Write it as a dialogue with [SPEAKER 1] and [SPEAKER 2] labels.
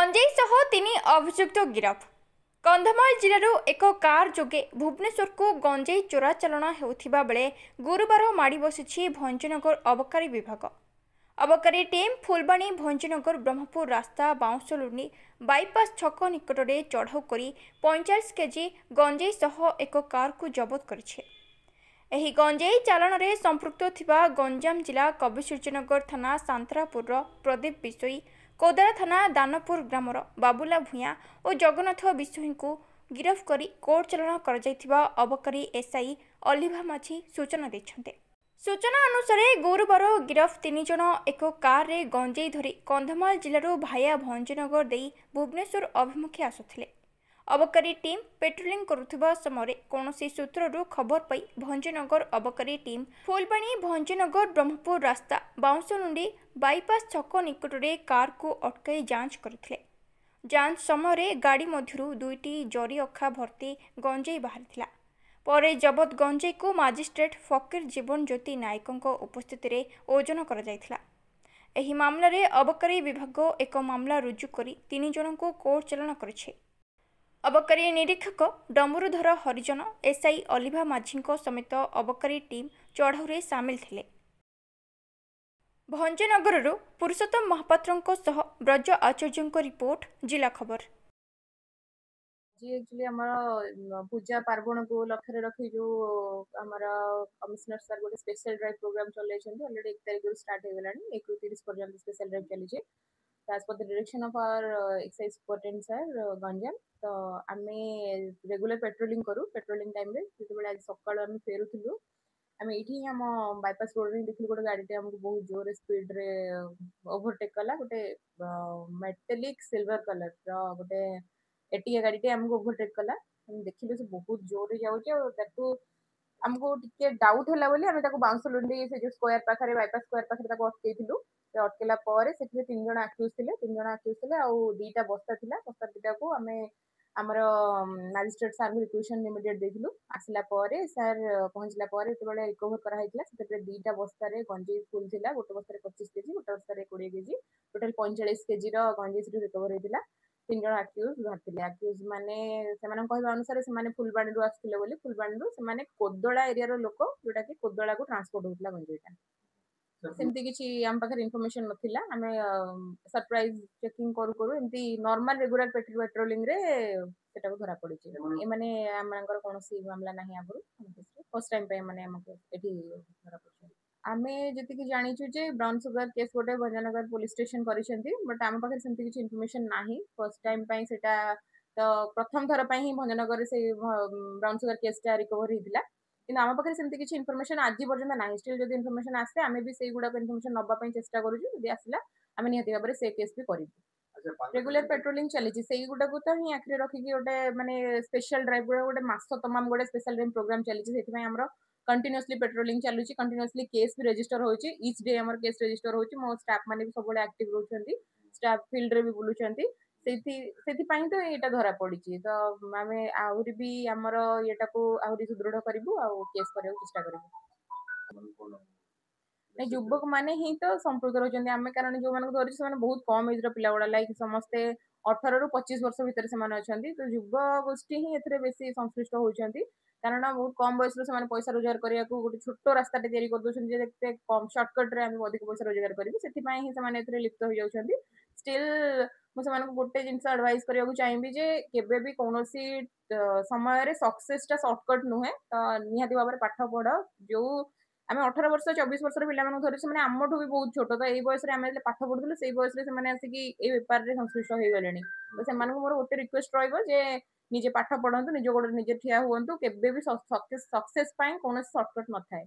[SPEAKER 1] गंजेई सह तीन अभियुक्त गिरफ। कंधमाल जिलूर एक कार जोगे भुवनेश्वर को गंजेई चोराचालाण होता बेले गुरुवार माड़ बसी भंजनगर अबकारी विभाग। अबकारी टीम फुलबाणी भंजनगर ब्रह्मपुर रास्ता बाउंसलुंडी बाईपास छक निकट में चढ़ाऊ कर 45 केजी गंजेई सह एक कार को जबत करिछे। एही गंजेई चालाण में संपृक्त थिबा गंजाम जिला कविसूर्यनगर थाना सांतरापुर प्रदीप बिशोई, कोदारा थाना दानपुर ग्रामर बाबुला भूया और जगन्नाथ बिशोई को गिरफ कर कोर्ट चालाण कर अबकारी एसआई अलिभा माझी सूचना देछन्ते। सूचना अनुसार गुरुवार गिरफ 3 जन एक कार रे गंजेई धरी कंधमाल जिलूर भाया भंजनगर दे भुवनेश्वर अभिमुखे आसुथिले। अबकारी टीम पेट्रोलिंग करुवा समय कौनसी सूत्रु खबर पाई भंजनगर अबकारी टीम फुलबाणी भंजनगर ब्रह्मपुर रास्ता बाउंसलुंडी बाईपास छक निकट में कार को अटकाई जांच करथिले। जांच समय गाड़ी मध्यरु 2टी जरी अखा भर्ती गंजेई बाहरी परे जबत गंजेई को मजिस्ट्रेट फकीर जीवन ज्योति नायकों उपस्थित रे ओजन कर जायथिला। एही मामला रे अबकारी विभाग एक मामला रुजु करी 3 जन को कोर्ट चालाण करिछे। अबकारी निरीक्षक डमरुधर हरिजन एसआई अलिभा माझी समेत अबकारी टीम चढ़ाऊ रे सामिल थिले। भंजनगर पुरुषोत्तम महापात्र सह ब्रज आचार्य रिपोर्ट जिला खबर।
[SPEAKER 2] एक्चुअली पूजा पार्वण को लक्ष्य रखी जो कमिश्नर सर गोटे स्पेशल ड्राइव प्रोग्राम चलते अलरेडी 1 तारिख स्टार्ट हो गलानी 1 ରୁ 30 पर्यंत स्पेशल ड्राइव चली as per the direction of our excise superintendent sir Ganjam. तो आम रेगुलर पेट्रोलिंग करूँ। पेट्रोलिंग टाइम जो आज सका आम फेरुलु आम ये आम बाईपास रोड में देखिए गोटे गाड़ी आमको बहुत जोर स्पीड रे ओभरटेक कला गोटे मेटेलिक सिल्वर कलर गोटे एटिया गाड़ी आमको ओभरटेक कला। देखिले से बहुत जोर जाऊँ आमको टिके डाउट है बाउंसलुंडी से जो स्क्वायर पाखे बाईपास स्क्वायर पाखे अटकईलु। अटकला 3 जन आक्यूज थे 3 जन आक्यूज थे आ 2टा बस्ता था बस्ता 2टा को आम आमर मजिस्ट्रेट सार रिक्वेशन इमिडिएट देलु। आसला सार पहुँचला जो रिकवर कराई 2टा बस्तार गंजेई फुल था गोटे बस्तार 25 केजी गोटे बस्तार 20 केजी टोटाल 45 केजी गंजेई रिकवर होता। 3 जन आक्यूज बाहर आक्यूज माने कहवा अनुसार से फुलबाणी आसुले फुलबाणी कोदड़ा एरिया लोक जोटा कि कोदड़ा को ट्रांसपोर्ट होता गंजेईटा सेमती किसी आम पाखे इनफॉरमेशन नथिला। आम सरप्राइज चेकिंग करू करू एमती नॉर्मल रेगुलर पेट्रोलिंग रे सेटा को धरा पड़ी ए माने आमनकर कोनोसी मामला नाही आगु फर्स्ट टाइम पे माने हमको एठी धरा पड़ी। आमे जति कि जानिछु जे ब्राउन सुगर केस गोटे भंजनगर पुलिस स्टेशन करिसेंती बट आम पाखे सेमती किसी इनफॉरमेशन नाही। फर्स्ट टाइम पे सेटा तो प्रथम थर पे ही भंजनगर से ब्राउन सुगर केसटा रिकवर होइतिला कि आम पाखे सेमती किसी इनफॉरमेशन आज पर्यंत ना। स्टिल जब इनफॉरमेशन आसे आम भी से गुड़ा इनफॉरमेशन नवा चेष्टा करूँ आसला आम निहती भाव में से केस भी करूँ। रेगुलर पेट्रोलिंग चली से गुड़ा को तो ही आखिरी रखिकी गोटे माने स्पेशल ड्राइव गुड़ा गोटे मास तमाम गोटे स्पेशल ड्राइव प्रोग्राम चली कंटिन्यूअसली पेट्रोलिंग चलुची कंटिन्यूअसली केस भी रजिस्टर होची। ईच डे हमर केस रजिस्टर होची। मो स्टाफ माने भी सब एक्टिव रहउछंती स्टाफ फील्ड रे भी बुलुछंती सेति पाई तो एटा धरा पड़ी। तो आम आहुरी भी आमर येटा को आहुरी सुदृढ़ करूँ आ केस करने चेष्टा करूँ। नहीं युवक माने ही तो संपर्क रहते आम कारण जो धरी से बहुत कम एज पिला गुड़ा लाइक समस्ते 18 ରୁ 25 वर्ष भितर से तो युव गोष्ठी ही बेसी संश्लिष्ट होती कारण बहुत कम बयस पैसा रोजगार करने को गोटे छोट रास्ता तैयारी कर कम सर्टकट रे अधिक पैसा रोजगार करेंगे से लिप्त हो जाती। स्टिल मुझे गोटे जिन एडवाइस करने चाहिए जे केबे भी कौन समय सक्सेसटा सर्टकट नुहे। तो निहाती भाव में पाठ पढ़ जो आम 18 वर्ष 24 वर्ष पिला धरी से आमठू भी बहुत छोट तो ये बयस आम पाठ पढ़ुलू से बयस आसिक बेपार में संश्लिष्ट हो गले। तो से मोर गोटे रिक्वेस्ट रे निजे पाठ पढ़ु निज गोड़ निजे ठिया हूँ केबे भी सक्सेस कौन सर्टकट न थाए।